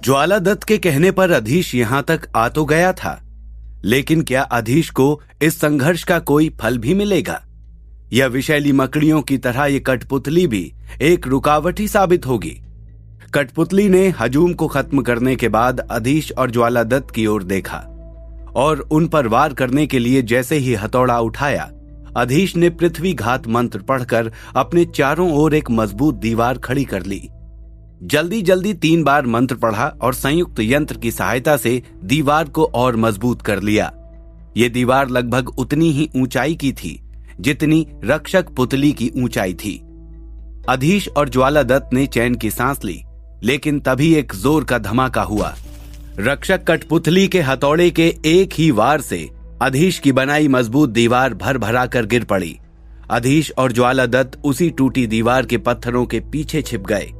ज्वालादत्त के कहने पर अधीश यहां तक आ तो गया था, लेकिन क्या अधीश को इस संघर्ष का कोई फल भी मिलेगा? यह विषैली मकड़ियों की तरह ये कठपुतली भी एक रुकावट ही साबित होगी। कठपुतली ने हजूम को खत्म करने के बाद अधीश और ज्वालादत्त की ओर देखा और उन पर वार करने के लिए जैसे ही हथौड़ा उठाया, अधीश ने पृथ्वी घात मंत्र पढ़कर अपने चारों ओर एक मजबूत दीवार खड़ी कर ली। जल्दी जल्दी 3 बार मंत्र पढ़ा और संयुक्त यंत्र की सहायता से दीवार को और मजबूत कर लिया। ये दीवार लगभग उतनी ही ऊंचाई की थी जितनी रक्षक पुतली की ऊंचाई थी। अधीश और ज्वालादत्त ने चैन की सांस ली, लेकिन तभी एक जोर का धमाका हुआ। रक्षक कठपुतली के हथौड़े के एक ही वार से अधीश की बनाई मजबूत दीवार भर भरा कर गिर पड़ी। अधीश और ज्वालादत्त उसी टूटी दीवार के पत्थरों के पीछे छिप गए।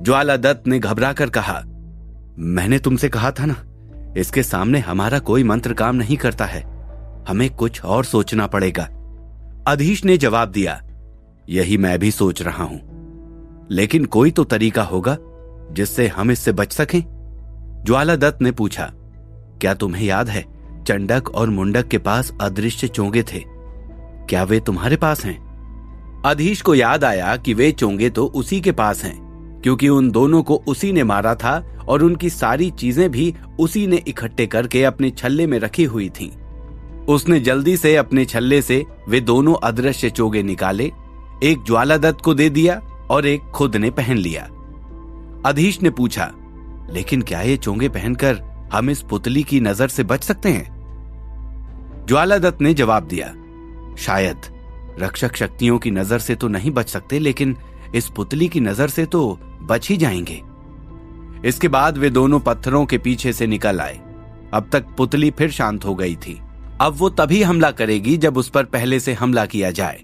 ज्वालादत्त ने घबराकर कहा, मैंने तुमसे कहा था ना, इसके सामने हमारा कोई मंत्र काम नहीं करता है, हमें कुछ और सोचना पड़ेगा। अधीश ने जवाब दिया, यही मैं भी सोच रहा हूं, लेकिन कोई तो तरीका होगा जिससे हम इससे बच सकें। ज्वालादत्त ने पूछा, क्या तुम्हें याद है चंडक और मुंडक के पास अदृश्य चोंगे थे, क्या वे तुम्हारे पास हैं? अधीश को याद आया कि वे चोंगे तो उसी के पास हैं, क्योंकि उन दोनों को उसी ने मारा था और उनकी सारी चीजें भी उसी ने इकट्ठे करके अपने छल्ले में रखी हुई थीं। उसने जल्दी से अपने छल्ले से वे दोनों अदृश्य चोगे निकाले, एक ज्वालादत्त को दे दिया और एक खुद ने पहन लिया। अधीश ने पूछा, लेकिन क्या ये चोंगे पहनकर हम इस पुतली की नजर से बच सकते हैं? ज्वालादत्त ने जवाब दिया, शायद रक्षक शक्तियों की नजर से तो नहीं बच सकते, लेकिन इस पुतली की नजर से तो बच ही जाएंगे। इसके बाद वे दोनों पत्थरों के पीछे से निकल आए। अब तक पुतली फिर शांत हो गई थी। अब वो तभी हमला करेगी जब उस पर पहले से हमला किया जाए।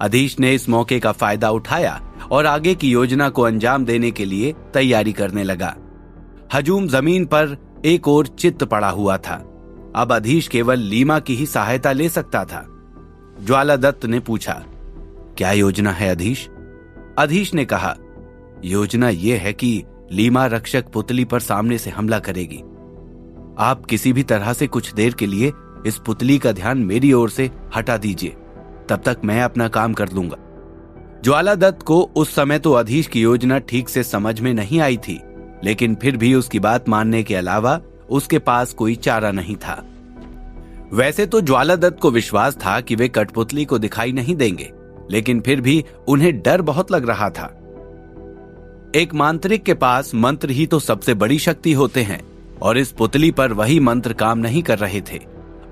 अधीश ने इस मौके का फायदा उठाया और आगे की योजना को अंजाम देने के लिए तैयारी करने लगा। हजूम जमीन पर एक और चित्त पड़ा हुआ था। अब अधीश केवल लीमा की ही सहायता ले सकता था। ज्वालादत्त ने पूछा, क्या योजना है अधीश? अधीश ने कहा, योजना यह है कि लीमा रक्षक पुतली पर सामने से हमला करेगी। आप किसी भी तरह से कुछ देर के लिए इस पुतली का ध्यान मेरी ओर से हटा दीजिए, तब तक मैं अपना काम कर लूंगा। ज्वालादत्त को उस समय तो अधीश की योजना ठीक से समझ में नहीं आई थी, लेकिन फिर भी उसकी बात मानने के अलावा उसके पास कोई चारा नहीं था। वैसे तो ज्वालादत्त को विश्वास था कि वे कठपुतली को दिखाई नहीं देंगे, लेकिन फिर भी उन्हें डर बहुत लग रहा था। एक मांत्रिक के पास मंत्र ही तो सबसे बड़ी शक्ति होते हैं, और इस पुतली पर वही मंत्र काम नहीं कर रहे थे।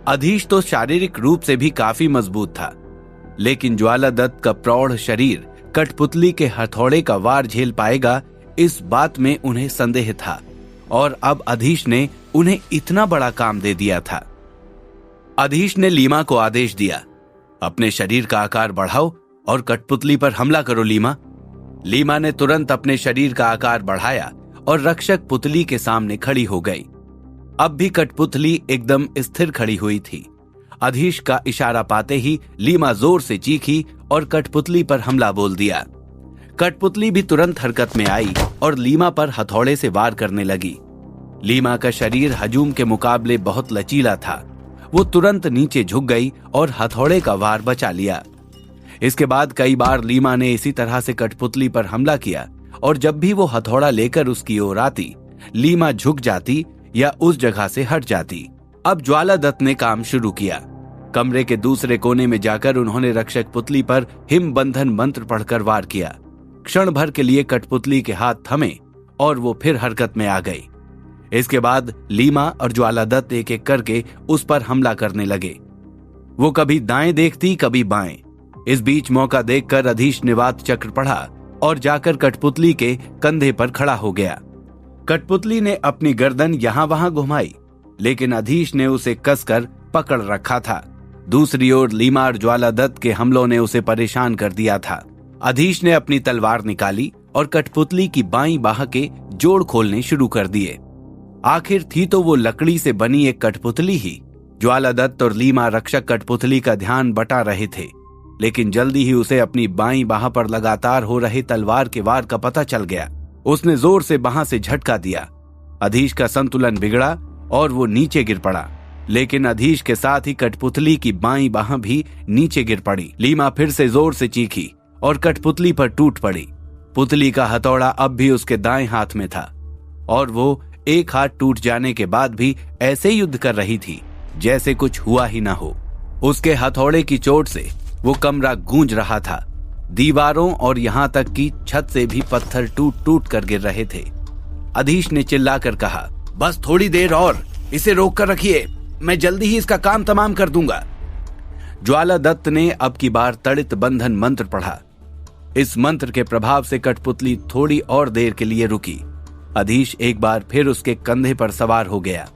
अधीश तो शारीरिक रूप से भी काफी मजबूत था, लेकिन ज्वालादत्त का प्रौढ़ शरीर कठपुतली के हथौड़े का वार झेल पाएगा, इस बात में उन्हें संदेह था। और अब अधीश ने उन्हें इतना बड़ा काम दे दिया था। अधीश ने लीमा को आदेश दिया, अपने शरीर का आकार बढ़ाओ और कठपुतली पर हमला करो लीमा। लीमा ने तुरंत अपने शरीर का आकार बढ़ाया और रक्षक पुतली के सामने खड़ी हो गई। अब भी कठपुतली एकदम स्थिर खड़ी हुई थी। अधीश का इशारा पाते ही लीमा जोर से चीखी और कठपुतली पर हमला बोल दिया। कठपुतली भी तुरंत हरकत में आई और लीमा पर हथौड़े से वार करने लगी। लीमा का शरीर हजूम के मुकाबले बहुत लचीला था। वो तुरंत नीचे झुक गई और हथौड़े का वार बचा लिया। इसके बाद कई बार लीमा ने इसी तरह से कठपुतली पर हमला किया, और जब भी वो हथौड़ा लेकर उसकी ओर आती, लीमा झुक जाती या उस जगह से हट जाती। अब ज्वालादत्त ने काम शुरू किया। कमरे के दूसरे कोने में जाकर उन्होंने रक्षक पुतली पर हिम बंधन मंत्र पढ़कर वार किया। क्षण भर के लिए कठपुतली के हाथ थमे और वो फिर हरकत में आ गई। इसके बाद लीमा और ज्वालादत्त एक एक करके उस पर हमला करने लगे। वो कभी दाएं देखती, कभी बाएं। इस बीच मौका देखकर अधीश ने वात चक्र पढ़ा और जाकर कठपुतली के कंधे पर खड़ा हो गया। कठपुतली ने अपनी गर्दन यहां वहां घुमाई, लेकिन अधीश ने उसे कसकर पकड़ रखा था। दूसरी ओर लीमा और ज्वालादत्त के हमलों ने उसे परेशान कर दिया था। अधीश ने अपनी तलवार निकाली और कठपुतली की बाईं बाह के जोड़ खोलने शुरू कर दिए। आखिर थी तो वो लकड़ी से बनी एक कठपुतली ही। ज्वालादत्त और लीमा रक्षक कठपुतली का ध्यान बटा रहे थे, लेकिन जल्दी ही उसे अपनी बाईं बाह पर लगातार हो रहे तलवार के वार का पता चल गया। उसने जोर से बाह से झटका दिया। अधीश का संतुलन बिगड़ा और वो नीचे गिर पड़ा, लेकिन अधीश के साथ ही कठपुतली की बाईं बाह भी नीचे गिर पड़ी। लीमा फिर से जोर से चीखी और कठपुतली पर टूट पड़ी। पुतली का हथौड़ा अब भी उसके दाएं हाथ में था और वो एक हाथ टूट जाने के बाद भी ऐसे युद्ध कर रही थी जैसे कुछ हुआ ही ना हो। उसके हथौड़े की चोट से वो कमरा गूंज रहा था। दीवारों और यहाँ तक कि छत से भी पत्थर टूट टूट कर गिर रहे थे। अधीश ने चिल्लाकर कहा, बस थोड़ी देर और, इसे रोक कर रखिए, मैं जल्दी ही इसका काम तमाम कर दूंगा। ज्वाला दत्त ने अब की बार तड़ित बंधन मंत्र पढ़ा। इस मंत्र के प्रभाव से कठपुतली थोड़ी और देर के लिए रुकी। अधीश एक बार फिर उसके कंधे पर सवार हो गया।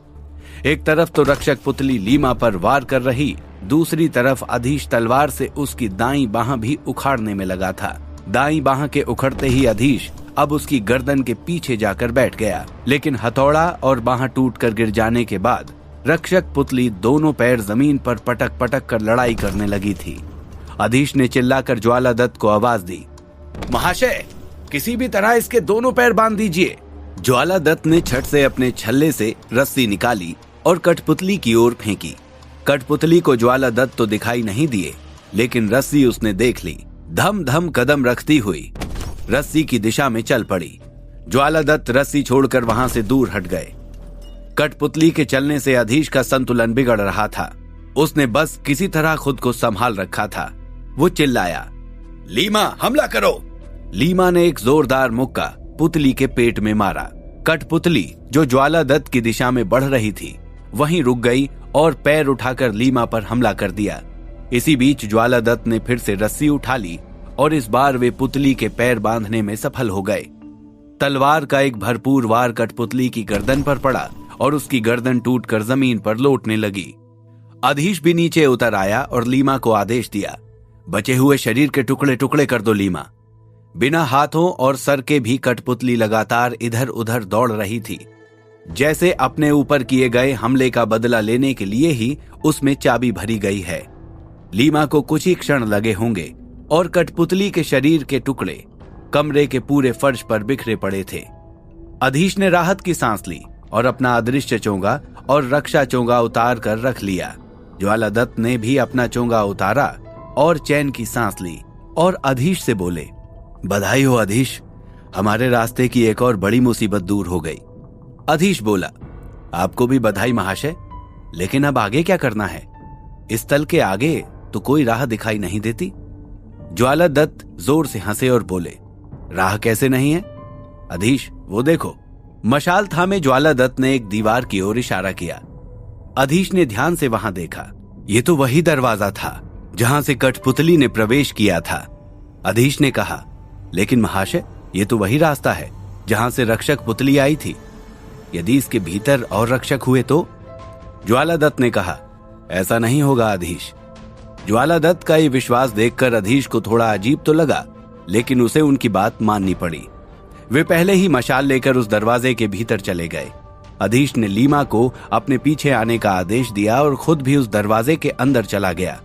एक तरफ तो रक्षक पुतली लीमा पर वार कर रही, दूसरी तरफ अधीश तलवार से उसकी दाईं बाह भी उखाड़ने में लगा था। दाईं बाह के उखड़ते ही अधीश अब उसकी गर्दन के पीछे जाकर बैठ गया, लेकिन हथौड़ा और बाह टूट कर गिर जाने के बाद रक्षक पुतली दोनों पैर जमीन पर पटक पटक कर लड़ाई करने लगी थी। अधीश ने चिल्लाकर ज्वाला दत्त को आवाज दी, महाशय, किसी भी तरह इसके दोनों पैर बांध दीजिए। ज्वाला दत्त ने छट से अपने छल्ले से रस्सी निकाली और कठपुतली की ओर फेंकी। कठपुतली को ज्वाला दत्त तो दिखाई नहीं दिए, लेकिन रस्सी उसने देख ली। धम धम कदम रखती हुई रस्सी की दिशा में चल पड़ी। ज्वाला दत्त रस्सी छोड़कर वहां से दूर हट गए। कठपुतली के चलने से अधीश का संतुलन बिगड़ रहा था। उसने बस किसी तरह खुद को संभाल रखा था। वो चिल्लाया, लीमा, हमला करो। लीमा ने एक जोरदार मुक्का पुतली के पेट में मारा। कठपुतली, जो ज्वाला दत्त की दिशा में बढ़ रही थी, वहीं रुक गई और पैर उठाकर लीमा पर हमला कर दिया। इसी बीच ज्वाला दत्त ने फिर से रस्सी उठा ली और इस बार वे पुतली के पैर बांधने में सफल हो गए। तलवार का एक भरपूर वार कठपुतली की गर्दन पर पड़ा और उसकी गर्दन टूटकर जमीन पर लौटने लगी। अधीश भी नीचे उतर आया और लीमा को आदेश दिया, बचे हुए शरीर के टुकड़े टुकड़े कर दो लीमा। बिना हाथों और सर के भी कठपुतली लगातार इधर उधर दौड़ रही थी, जैसे अपने ऊपर किए गए हमले का बदला लेने के लिए ही उसमें चाबी भरी गई है। लीमा को कुछ ही क्षण लगे होंगे और कठपुतली के शरीर के टुकड़े कमरे के पूरे फर्श पर बिखरे पड़े थे। अधीश ने राहत की सांस ली और अपना अदृश्य चोंगा और रक्षा चोंगा उतार कर रख लिया। ज्वाला दत्त ने भी अपना चोंगा उतारा और चैन की सांस ली और अधीश से बोले, बधाई हो अधीश, हमारे रास्ते की एक और बड़ी मुसीबत दूर हो गई। अधीश बोला, आपको भी बधाई महाशय, लेकिन अब आगे क्या करना है? इस तल के आगे तो कोई राह दिखाई नहीं देती। ज्वाला दत्त जोर से हंसे और बोले, राह कैसे नहीं है? अधीश, वो देखो। मशाल थामे ज्वाला दत्त ने एक दीवार की ओर इशारा किया। अधीश ने ध्यान से वहां देखा। ये तो वही दरवाजा था जहां से कठपुतली ने प्रवेश किया था। अधीश ने कहा, लेकिन महाशय, ये तो वही रास्ता है जहां से रक्षक पुतली आई थी। यदि इसके भीतर और रक्षक हुए तो? ज्वाला दत्त ने कहा, ऐसा नहीं होगा अधीश। ज्वाला दत्त का ये विश्वास देखकर अधीश को थोड़ा अजीब तो लगा, लेकिन उसे उनकी बात माननी पड़ी। वे पहले ही मशाल लेकर उस दरवाजे के भीतर चले गए। अधीश ने लीमा को अपने पीछे आने का आदेश दिया और खुद भी उस दरवाजे के अंदर चला गया।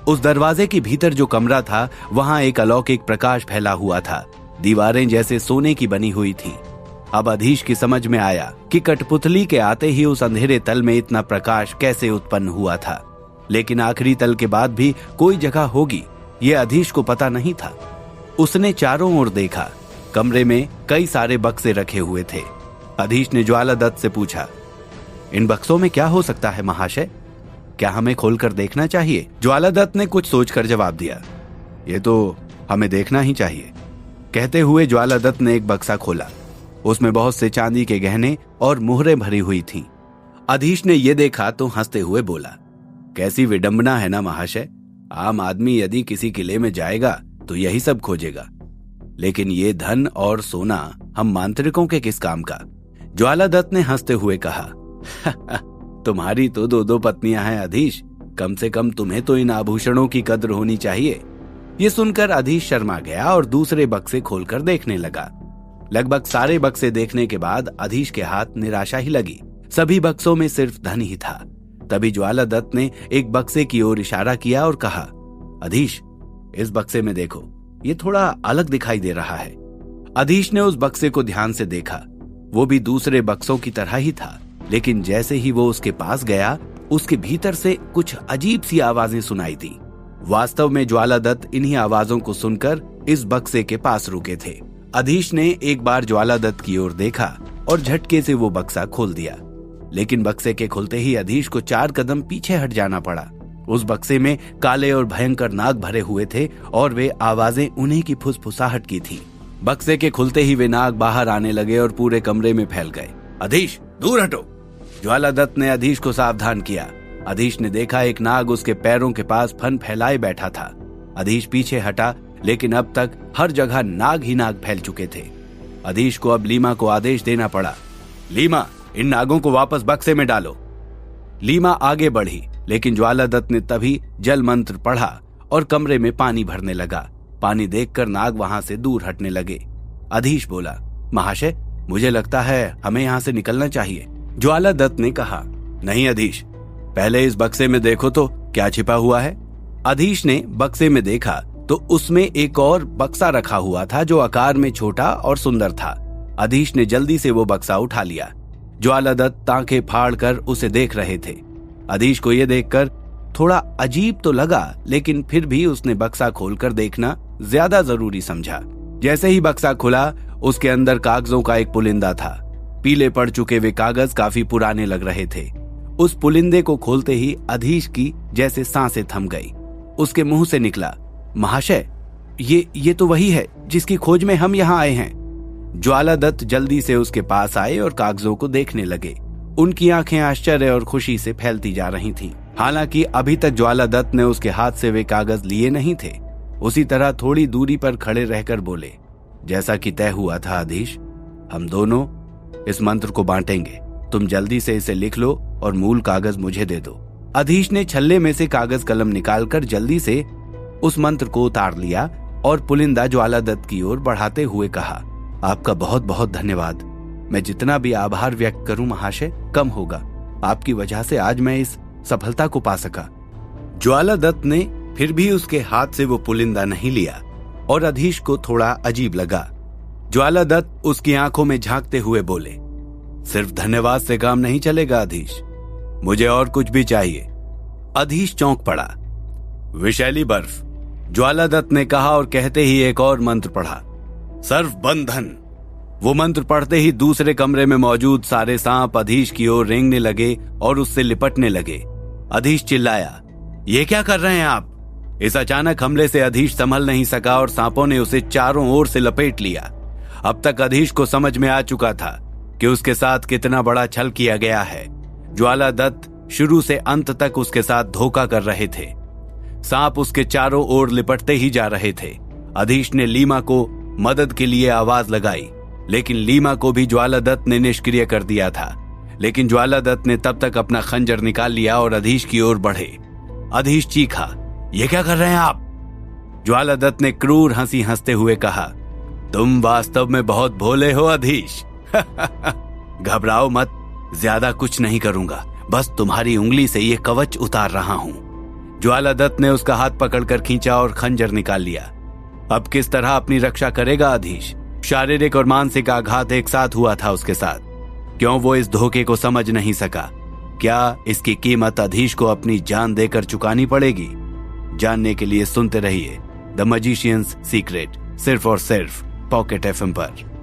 उस दरवाजे के भीतर जो कमरा था, वहां एक अलौकिक प्रकाश फैला हुआ था। दीवारें जैसे सोने की बनी हुई थी। अब अधीश की समझ में आया कि कठपुतली के आते ही उस अंधेरे तल में इतना प्रकाश कैसे उत्पन्न हुआ था, लेकिन आखिरी तल के बाद भी कोई जगह होगी, ये अधीश को पता नहीं था। उसने चारों ओर देखा। कमरे में कई सारे बक्से रखे हुए थे। अधीश ने ज्वाला दत्त से पूछा, इन बक्सों में क्या हो सकता है महाशय? क्या हमें खोलकर देखना चाहिए? ज्वाला दत्त ने कुछ सोचकर जवाब दिया, ये तो हमें देखना ही चाहिए। कहते हुए ज्वाला दत्त ने एक बक्सा खोला। उसमें बहुत से चांदी के गहने और मुहरें भरी हुई थीं। अधीश ने यह देखा तो हंसते हुए बोला, कैसी विडंबना है ना महाशय। आम आदमी यदि किसी किले में जाएगा तो यही सब खोजेगा, लेकिन ये धन और सोना हम मांत्रिकों के किस काम का? ज्वाला दत्त ने हंसते हुए कहा, तुम्हारी तो दो दो पत्नियां हैं अधीश, कम से कम तुम्हें तो इन आभूषणों की कद्र होनी चाहिए। ये सुनकर अधीश शर्मा गया और दूसरे बक्से खोलकर देखने लगा। लगभग सारे बक्से देखने के बाद अधीश के हाथ निराशा ही लगी। सभी बक्सों में सिर्फ धन ही था। तभी ज्वाला दत्त ने एक बक्से की ओर इशारा किया और कहा, अधीश, इस बक्से में देखो, ये थोड़ा अलग दिखाई दे रहा है। अधीश ने उस बक्से को ध्यान से देखा। वो भी दूसरे बक्सों की तरह ही था, लेकिन जैसे ही वो उसके पास गया, उसके भीतर से कुछ अजीब सी आवाजें सुनाई दी। वास्तव में ज्वालादत्त इन्हीं आवाजों को सुनकर इस बक्से के पास रुके थे। अधीश ने एक बार ज्वालादत्त की ओर देखा और झटके से वो बक्सा खोल दिया, लेकिन बक्से के खुलते ही अधीश को 4 कदम पीछे हट जाना पड़ा। उस बक्से में काले और भयंकर नाग भरे हुए थे और वे आवाजें उन्हीं की फुसफुसाहट की थी। बक्से के खुलते ही वे नाग बाहर आने लगे और पूरे कमरे में फैल गए। अधीश, दूर हटो! ज्वालादत्त ने अधीश को सावधान किया। अधीश ने देखा एक नाग उसके पैरों के पास फन फैलाए बैठा था। अधीश पीछे हटा, लेकिन अब तक हर जगह नाग ही नाग फैल चुके थे। अधीश को अब लीमा को आदेश देना पड़ा। लीमा, इन नागों को वापस बक्से में डालो। लीमा आगे बढ़ी, लेकिन ज्वालादत्त ने तभी जल मंत्र पढ़ा और कमरे में पानी भरने लगा। पानी देखकर नाग वहां से दूर हटने लगे। अधीश बोला, महाशय, मुझे लगता है हमें यहाँ से निकलना चाहिए। ज्वालादत्त ने कहा, नहीं अधीश, पहले इस बक्से में देखो तो क्या छिपा हुआ है। अधीश ने बक्से में देखा तो उसमें एक और बक्सा रखा हुआ था जो आकार में छोटा और सुंदर था। अधीश ने जल्दी से वो बक्सा उठा लिया। ज्वालादत्त आंखें फाड़कर उसे देख रहे थे। अधीश को यह देखकर थोड़ा अजीब तो लगा, लेकिन फिर भी उसने बक्सा खोलकर देखना ज्यादा जरूरी समझा। जैसे ही बक्सा खुला, उसके अंदर कागजों का एक पुलिंदा था। पीले पड़ चुके वे कागज काफी पुराने लग रहे थे। उस पुलिंदे को खोलते ही अधीश की जैसे सांसें थम गई। उसके मुंह से निकला, महाशय, ये तो वही है जिसकी खोज में हम यहाँ आए हैं। ज्वालादत्त जल्दी से उसके पास आए और कागजों को देखने लगे। उनकी आंखें आश्चर्य और खुशी से फैलती जा रही थीं। हालांकि अभी तक ज्वालादत्त ने उसके हाथ से वे कागज लिए नहीं थे। उसी तरह थोड़ी दूरी पर खड़े रहकर बोले, जैसा कि तय हुआ था अधीश, हम दोनों इस मंत्र को बांटेंगे। तुम जल्दी से इसे लिख लो और मूल कागज मुझे दे दो। अधीश ने छल्ले में से कागज कलम निकालकर जल्दी से उस मंत्र को उतार लिया और पुलिंदा ज्वालादत्त की ओर बढ़ाते हुए कहा, आपका बहुत बहुत धन्यवाद। मैं जितना भी आभार व्यक्त करूं महाशय, कम होगा। आपकी वजह से आज मैं इस सफलता को पा सका। ज्वालादत्त ने फिर भी उसके हाथ से वो पुलिंदा नहीं लिया और अधीश को थोड़ा अजीब लगा। ज्वालादत्त उसकी आंखों में झांकते हुए बोले, सिर्फ धन्यवाद से काम नहीं चलेगा अधीश, मुझे और कुछ भी चाहिए। अधीश चौंक पड़ा। विषैली बर्फ, ज्वालादत्त ने कहा और कहते ही एक और मंत्र पढ़ा, सर्व बंधन। वो मंत्र पढ़ते ही दूसरे कमरे में मौजूद सारे सांप अधीश की ओर रेंगने लगे और उससे लिपटने लगे। अधीश चिल्लाया, ये क्या कर रहे हैं आप? इस अचानक हमले से अधीश संभल नहीं सका और सांपों ने उसे चारों ओर से लपेट लिया। अब तक अधीश को समझ में आ चुका था कि उसके साथ कितना बड़ा छल किया गया है। ज्वालादत्त शुरू से अंत तक उसके साथ धोखा कर रहे थे। सांप उसके चारों ओर लिपटते ही जा रहे थे। अधीश ने लीमा को मदद के लिए आवाज लगाई, लेकिन लीमा को भी ज्वालादत्त ने निष्क्रिय कर दिया था। लेकिन ज्वालादत्त ने तब तक अपना खंजर निकाल लिया और अधीश की ओर बढ़े। अधीश चीखा, ये क्या कर रहे हैं आप? ज्वालादत्त ने क्रूर हंसी हंसते हुए कहा, तुम वास्तव में बहुत भोले हो अधीश। घबराओ मत, ज्यादा कुछ नहीं करूंगा, बस तुम्हारी उंगली से ये कवच उतार रहा हूं। ज्वालादत्त ने उसका हाथ पकड़कर खींचा और खंजर निकाल लिया। अब किस तरह अपनी रक्षा करेगा अधीश? शारीरिक और मानसिक आघात एक साथ हुआ था उसके साथ। क्यों वो इस धोखे को समझ नहीं सका? क्या इसकी कीमत अधीश को अपनी जान देकर चुकानी पड़ेगी? जानने के लिए सुनते रहिए द मैजिशियंस सीक्रेट, सिर्फ और सिर्फ पॉकेट FM पर।